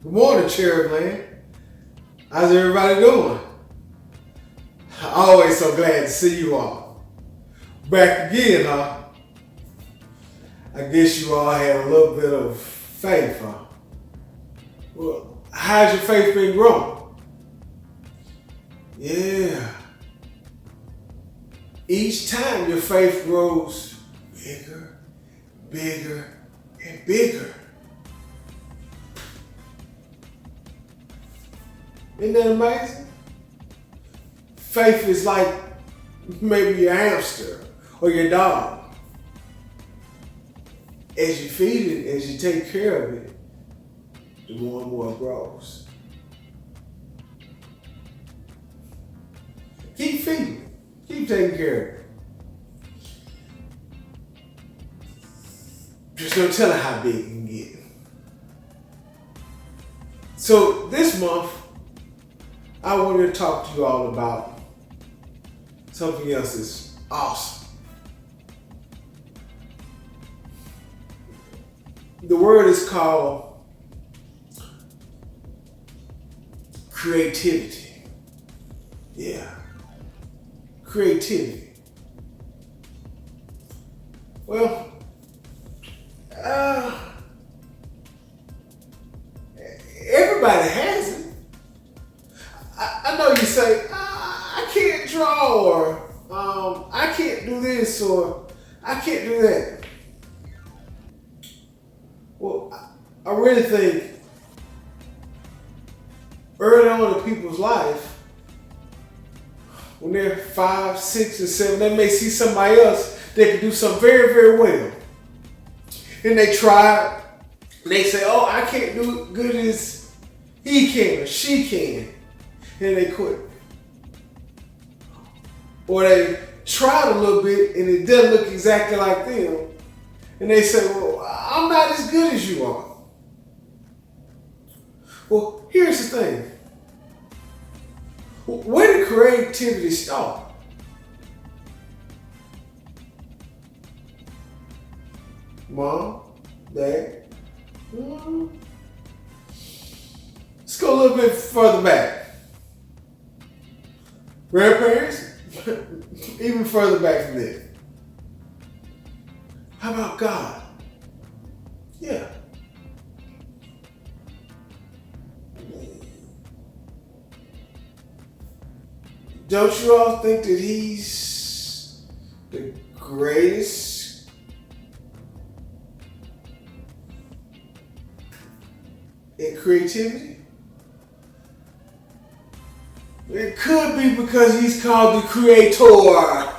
Good morning, Cherubland. How's everybody doing? Always so glad to see you all. Back again, huh? I guess you all had a little bit of faith, huh? Well, how's your faith been growing? Yeah. Each time your faith grows bigger, bigger, and bigger. Isn't that amazing? Faith is like maybe your hamster or your dog. As you feed it, as you take care of it, the more and more it grows. Keep feeding it. Keep taking care of it. Just no telling how big it can get. So this month, I wanted to talk to you all about something else that's awesome. The word is called creativity. Yeah, creativity. Well, everybody has it. I know you say, I can't draw, or I can't do this, or I can't do that. Well, I really think early on in people's life, when they're 5, 6, and 7, they may see somebody else that can do something very, very well. And they try, and they say, oh, I can't do it good as he can or she can. And they quit. Or they tried a little bit and it doesn't look exactly like them. And they say, well, I'm not as good as you are. Well, here's the thing. Where did creativity start? Mom? Dad? Let's go a little bit further back. Grandparents? Even further back from there. How about God? Yeah. Don't you all think that he's the greatest in creativity? It could be because he's called the creator.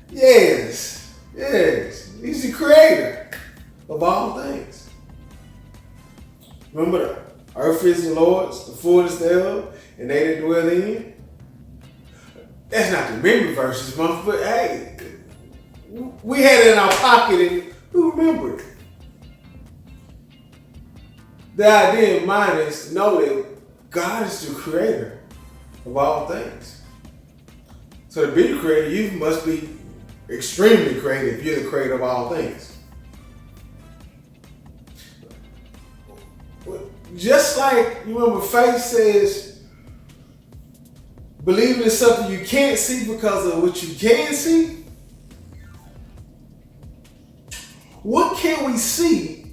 Yes. He's the creator of all things. Remember, the earth is the Lord's, the fullness thereof, and they that dwell in it. That's not the memory verse this month, but hey, we had it in our pocket and who remembered? The idea in mind is to know that God is the creator of all things. So to be the creator, you must be extremely creative. You're the creator of all things. Just like, you remember, faith says, believing in something you can't see because of what you can see. What can we see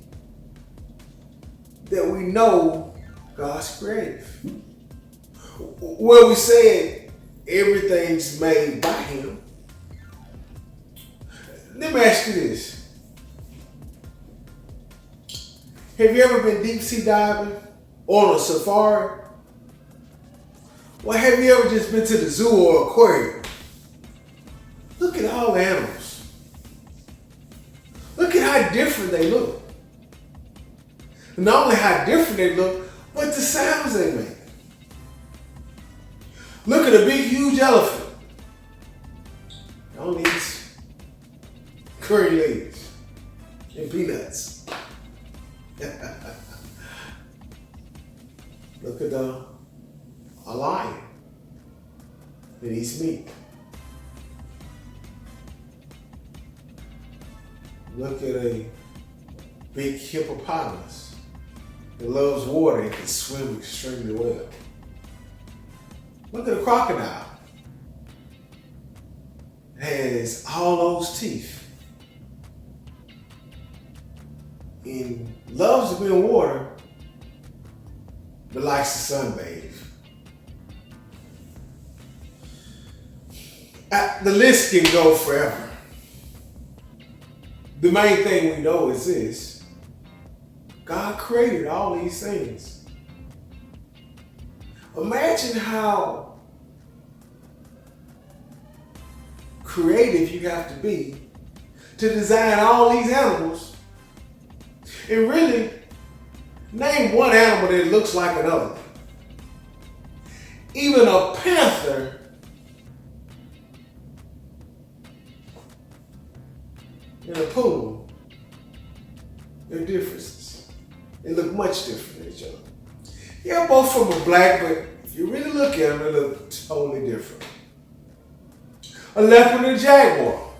that we know God's creative? Well, we said everything's made by Him. Let me ask you this. Have you ever been deep sea diving on a safari? Well, have you ever just been to the zoo or aquarium? Look at all the animals. Look at how different they look. Not only how different they look, but the sounds they make. Look at a big, huge elephant. It only eats curry leaves and peanuts. Look at a lion. It eats meat. Look at a big hippopotamus. It loves water and can swim extremely well. Look at a crocodile. It has all those teeth. And loves to be in water, but likes to sunbathe. The list can go forever. The main thing we know is this: God created all these things. Imagine how creative you have to be to design all these animals and really name one animal that looks like another. Even a panther and a puma, there are differences. They look much different than each other. Yeah, both from a black, but if you really look at them, they look totally different. A leopard and a jaguar.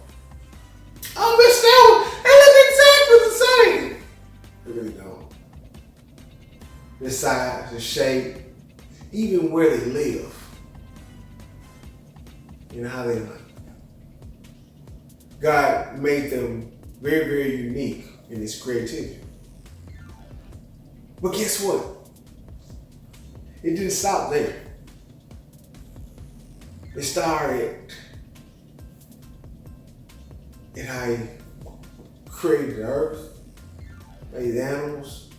I missed that one. They look exactly the same. They really don't. Their size, their shape, even where they live. You know how they look. God made them very, very unique in His creativity. But guess what? It didn't stop there. It started in how He created the earth, made the animals.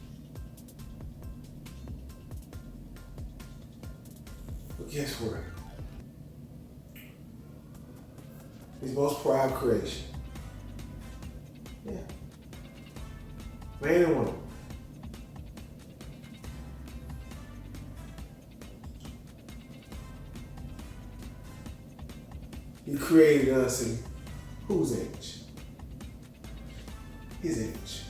But guess what? His most proud creation. Yeah. Man and woman. He created us in whose image? His image.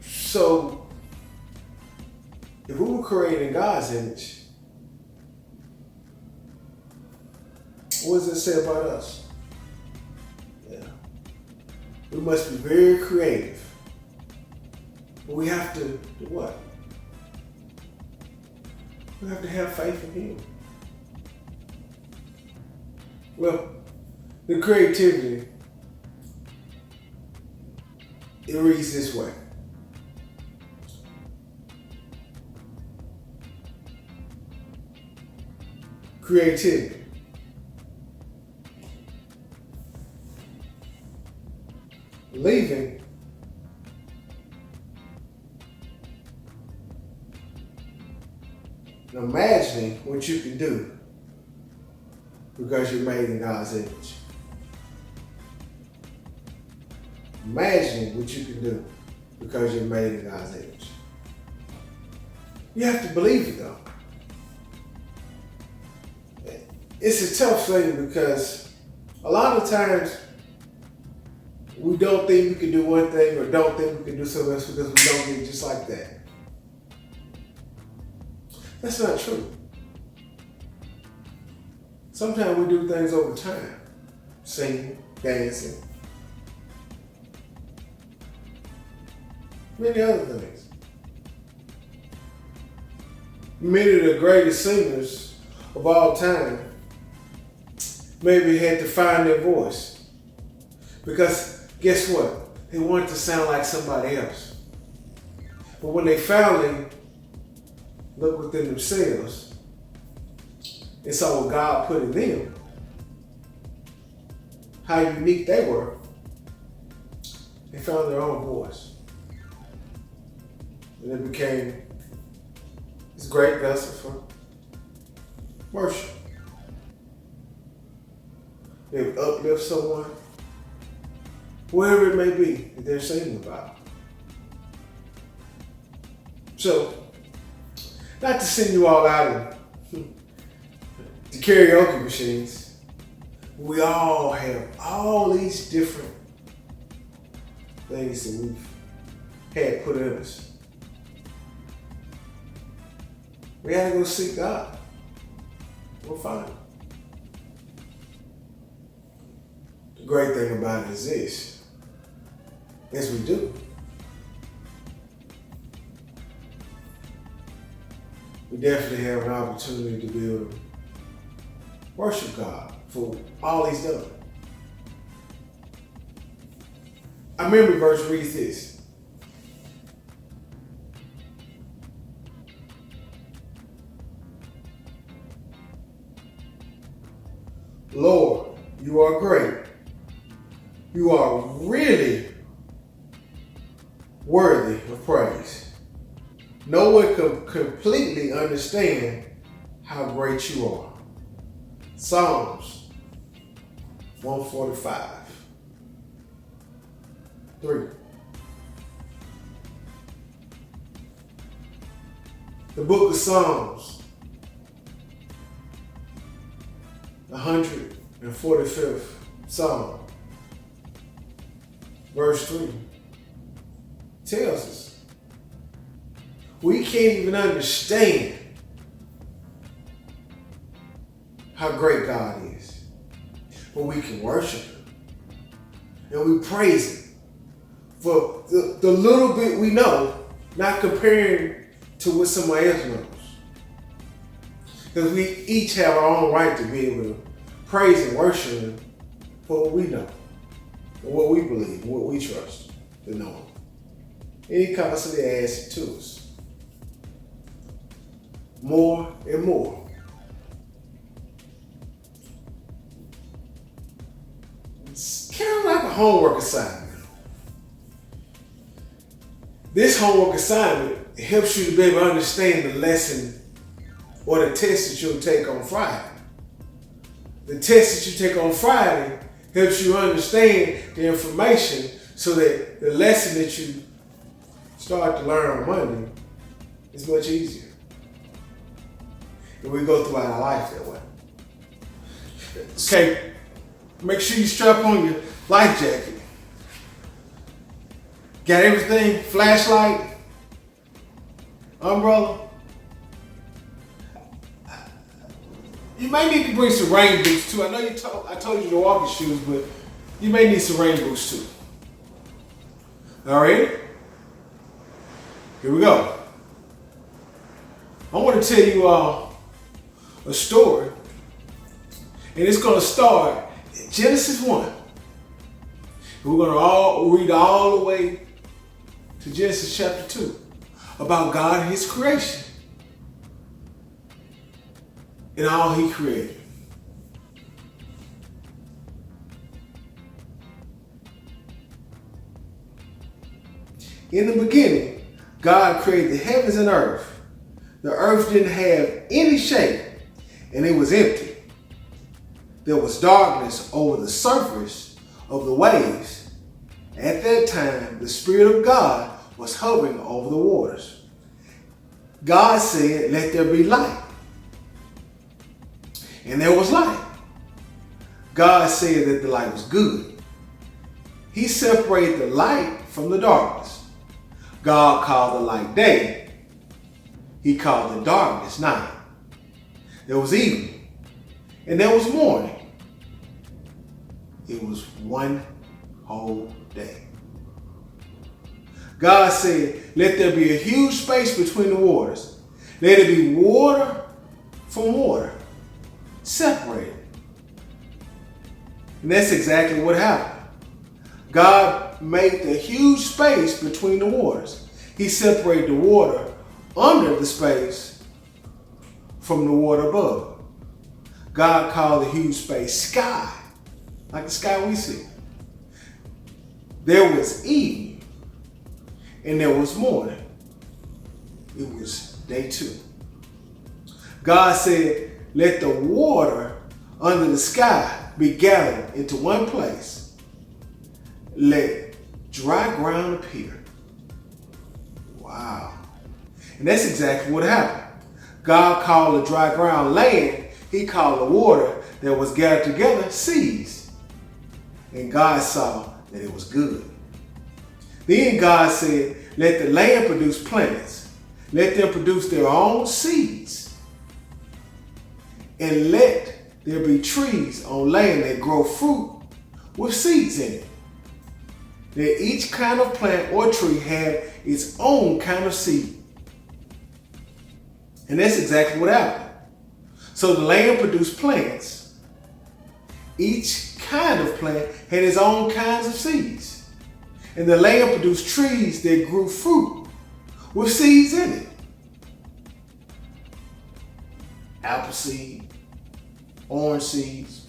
So, if we were created in God's image, what does it say about us? Yeah. We must be very creative. But we have to do what? We have to have faith in Him. Well, the creativity, it reads this way. Creativity. Believing and imagining what you can do because you're made in God's image. Imagining what you can do because you're made in God's image. You have to believe it though. It's a tough thing because a lot of times we don't think we can do one thing or don't think we can do something else because we don't get just like that. That's not true. Sometimes we do things over time. Singing, dancing, many other things. Many of the greatest singers of all time maybe had to find their voice. Because guess what? They wanted to sound like somebody else. But when they finally looked within themselves and saw what God put in them, how unique they were, they found their own voice. And it became this great vessel for worship. They would uplift someone, whoever it may be that they're singing about. So, not to send you all out to karaoke machines, we all have all these different things that we've had put in us. We gotta go seek God. We'll find Him. The great thing about it is this: Yes, we do. We definitely have an opportunity to be able to worship God for all He's done. Our memory verse reads this. Lord, you are great. You are really worthy of praise. No one can completely understand how great you are. Psalms 145. 3. The book of Psalms, the 145th Psalm, verse 3, tells us we can't even understand how great God is, but we can worship Him and we praise Him for the little bit we know, not comparing to what somebody else knows. Because we each have our own right to be able to praise and worship Him for what we know, and what we believe, what we trust to know Him. And He constantly adds it to us. More and more. It's kind of like a homework assignment. This homework assignment helps you to be able to understand the lesson or the test that you'll take on Friday. The test that you take on Friday helps you understand the information so that the lesson that you start to learn on Monday is much easier. And we go throughout our life that way. Okay, make sure you strap on your life jacket. Got everything? Flashlight, umbrella. You may need to bring some rain boots too. I know I told you to walking shoes, but you may need some rain boots too. All right? Here we go. I want to tell you a story, and it's going to start in Genesis 1. And we're going to all read all the way to Genesis chapter 2 about God and His creation and all He created. In the beginning, God created the heavens and earth. The earth didn't have any shape, and it was empty. There was darkness over the surface of the waves. At that time, the Spirit of God was hovering over the waters. God said, "Let there be light." And there was light. God said that the light was good. He separated the light from the darkness. God called the light day. He called the darkness night. There was evening, and there was morning. It was one whole day. God said, "Let there be a huge space between the waters. Let it be water from water, separated." And that's exactly what happened. God made the huge space between the waters. He separated the water under the space from the water above. God called the huge space sky, like the sky we see. There was evening, and there was morning. It was day 2. God said, "Let the water under the sky be gathered into one place. Let dry ground appear." Wow. And that's exactly what happened. God called the dry ground land. He called the water that was gathered together seas. And God saw that it was good. Then God said, "Let the land produce plants. Let them produce their own seeds. And let there be trees on land that grow fruit with seeds in it." that each kind of plant or tree had its own kind of seed. And that's exactly what happened. So the land produced plants. Each kind of plant had its own kinds of seeds. And the land produced trees that grew fruit with seeds in it. Apple seed, orange seeds,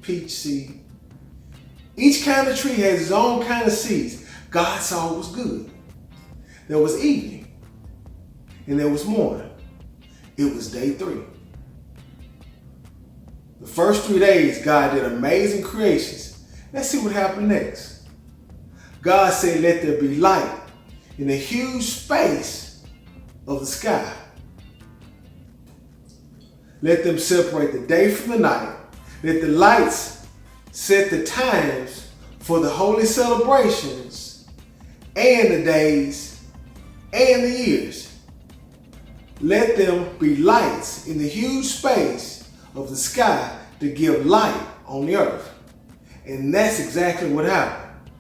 peach seed. Each kind of tree has its own kind of seeds. God saw it was good. There was evening and there was morning. It was day 3. The first 3 days, God did amazing creations. Let's see what happened next. God said, let there be light in a huge space of the sky. Let them separate the day from the night. Let the lights set the times for the holy celebrations and the days and the years. Let them be lights in the huge space of the sky to give light on the earth. And that's exactly what happened.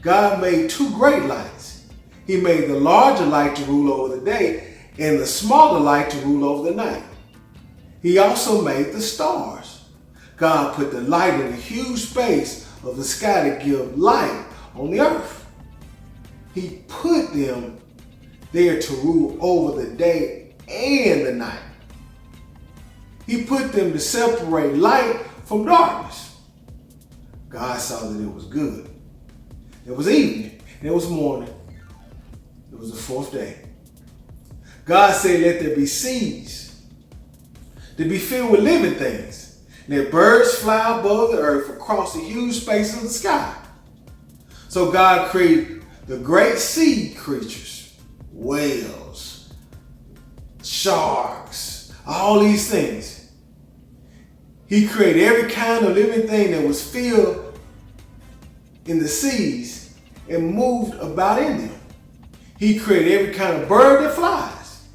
God made 2 great lights. He made the larger light to rule over the day and the smaller light to rule over the night. He also made the stars. God put the light in a huge space of the sky to give light on the earth. He put them there to rule over the day and the night. He put them to separate light from darkness. God saw that it was good. It was evening and it was morning. It was the 4th day. God said, let there be seeds to be filled with living things. Let birds fly above the earth across the huge space of the sky. So God created the great sea creatures, whales, sharks, all these things. He created every kind of living thing that was filled in the seas and moved about in them. He created every kind of bird that flies.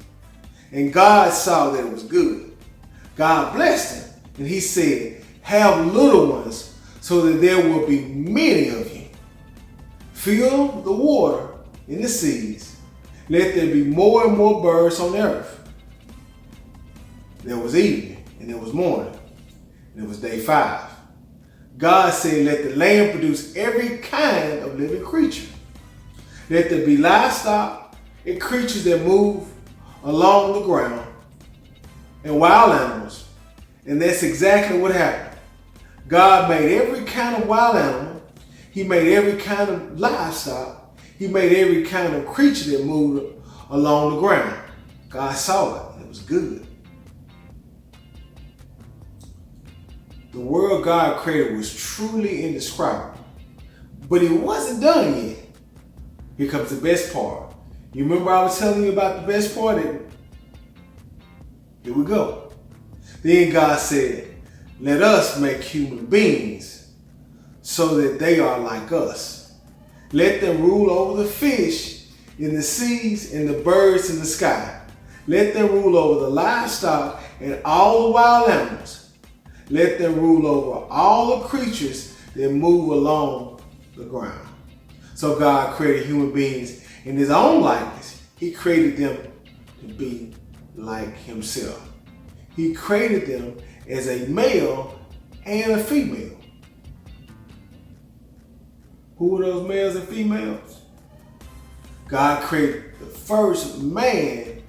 And God saw that it was good. God blessed him and he said, have little ones so that there will be many of you. Fill the water in the seas. Let there be more and more birds on the earth. There was evening and there was morning. And it was day 5. God said, let the land produce every kind of living creature. Let there be livestock and creatures that move along the ground and wild animals. And that's exactly what happened. God made every kind of wild animal. He made every kind of livestock. He made every kind of creature that moved along the ground. God saw it and it was good. The world God created was truly indescribable, but it wasn't done yet. Here comes the best part. You remember I was telling you about the best part? Here we go. Then God said, let us make human beings so that they are like us. Let them rule over the fish in the seas and the birds in the sky. Let them rule over the livestock and all the wild animals. Let them rule over all the creatures that move along the ground. So God created human beings in his own likeness. He created them to be like himself. He created them as a male and a female. Who were those males and females? God created the first man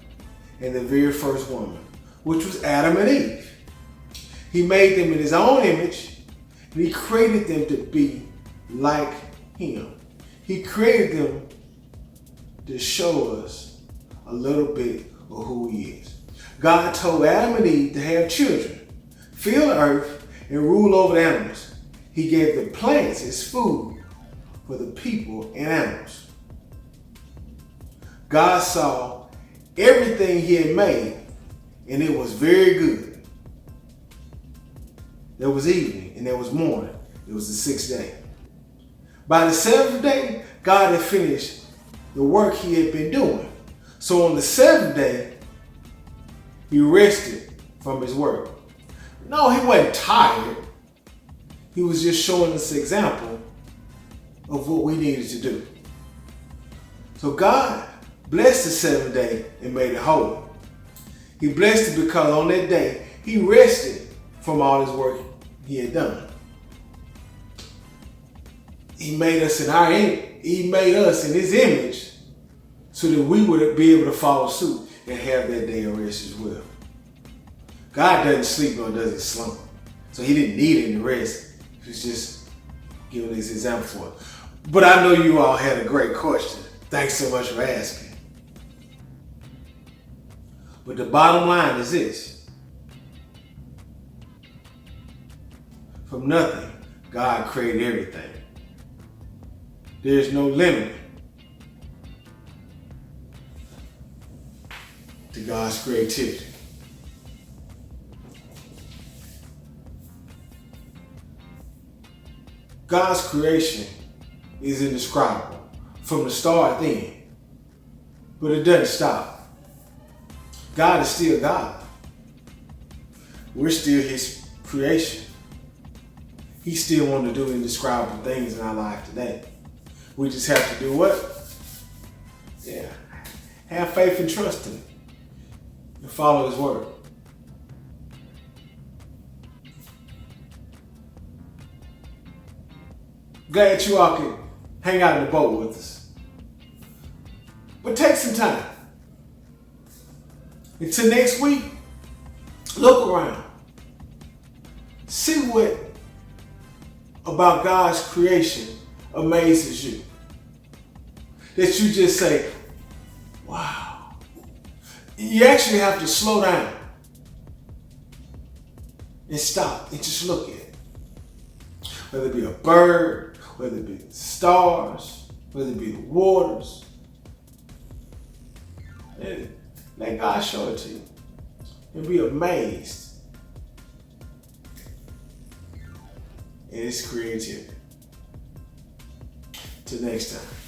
and the very first woman, which was Adam and Eve. He made them in his own image, and he created them to be like him. He created them to show us a little bit of who he is. God told Adam and Eve to have children, fill the earth, and rule over the animals. He gave the plants as food for the people and animals. God saw everything he had made, and it was very good. There was evening and there was morning. It was the 6th day. By the 7th day, God had finished the work he had been doing. So on the 7th day, he rested from his work. No, he wasn't tired. He was just showing us an example of what we needed to do. So God blessed the seventh day and made it holy. He blessed it because on that day, he rested from all his work he had done. He made us in our image. He made us in his image so that we would be able to follow suit and have that day of rest as well. God doesn't sleep nor does he slumber. So he didn't need any rest. He was just giving this example for it. But I know you all had a great question. Thanks so much for asking. But the bottom line is this. From nothing, God created everything. There's no limit to God's creativity. God's creation is indescribable from the start then, but it doesn't stop. God is still God. We're still his creation. He still wants to do indescribable things in our life today. We just have to do what? Yeah. Have faith and trust in him and follow his word. Glad you all can hang out in the boat with us. But take some time. Until next week, look around. See what about God's creation amazes you. That you just say, wow. You actually have to slow down and stop and just look at it. Whether it be a bird, whether it be the stars, whether it be the waters. And let God show it to you. And be amazed in his creativity. Till next time.